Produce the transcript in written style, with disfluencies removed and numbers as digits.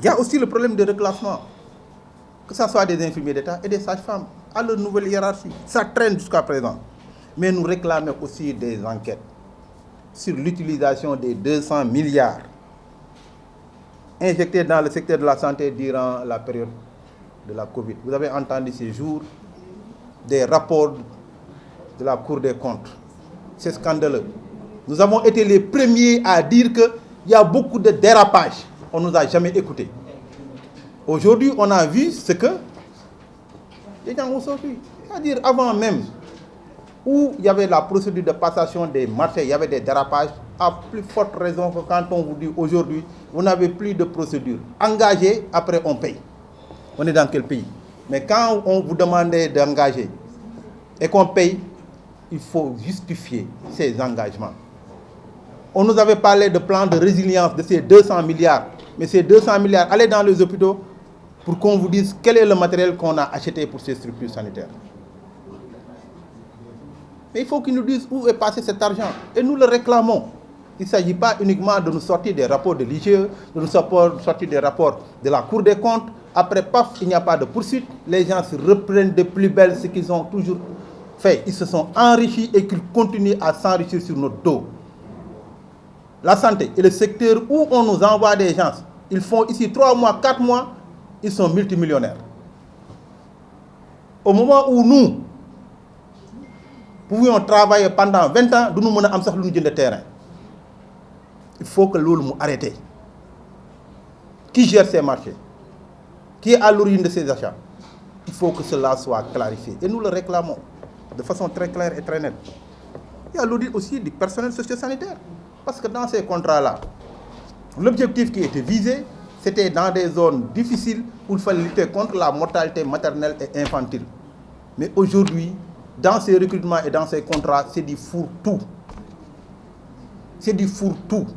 Il y a aussi le problème de reclassement, que ce soit des infirmiers d'État et des sages-femmes à leur nouvelle hiérarchie. Ça traîne jusqu'à présent. Mais nous réclamons aussi des enquêtes sur l'utilisation des 200 milliards injectés dans le secteur de la santé durant la période de la Covid. Vous avez entendu ces jours des rapports de la Cour des comptes. C'est scandaleux. Nous avons été les premiers à dire qu'il y a beaucoup de dérapages. On ne nous a jamais écoutés. Aujourd'hui, on a vu ce que les gens ont sorti. C'est-à-dire avant même, où il y avait la procédure de passation des marchés, il y avait des dérapages, à plus forte raison que quand on vous dit aujourd'hui, vous n'avez plus de procédure. Engagé, après on paye. On est dans quel pays? Mais quand on vous demandait d'engager et qu'on paye, il faut justifier ces engagements. On nous avait parlé de plan de résilience de ces 200 milliards. Mais ces 200 milliards, allez dans les hôpitaux pour qu'on vous dise quel est le matériel qu'on a acheté pour ces structures sanitaires. Mais il faut qu'ils nous disent où est passé cet argent. Et nous le réclamons. Il ne s'agit pas uniquement de nous sortir des rapports de l'IGE, de nous sortir des rapports de la Cour des comptes. Après, paf, il n'y a pas de poursuite. Les gens se reprennent de plus belle ce qu'ils ont toujours fait. Ils se sont enrichis et qu'ils continuent à s'enrichir sur notre dos. La santé est le secteur où on nous envoie des gens. Ils font ici 3 mois, 4 mois, ils sont multimillionnaires. Au moment où nous pouvions travailler pendant 20 ans, nous avons am sax lu ñu jënd terrain. Il faut que loolu mu arrête. Qui gère ces marchés? Qui est à l'origine de ces achats? Il faut que cela soit clarifié. Et nous le réclamons de façon très claire et très nette. Il y a l'audit aussi du personnel socio-sanitaire. Parce que dans ces contrats-là, l'objectif qui était visé, c'était dans des zones difficiles où il fallait lutter contre la mortalité maternelle et infantile. Mais aujourd'hui, dans ces recrutements et dans ces contrats, c'est du fourre-tout. C'est du fourre-tout.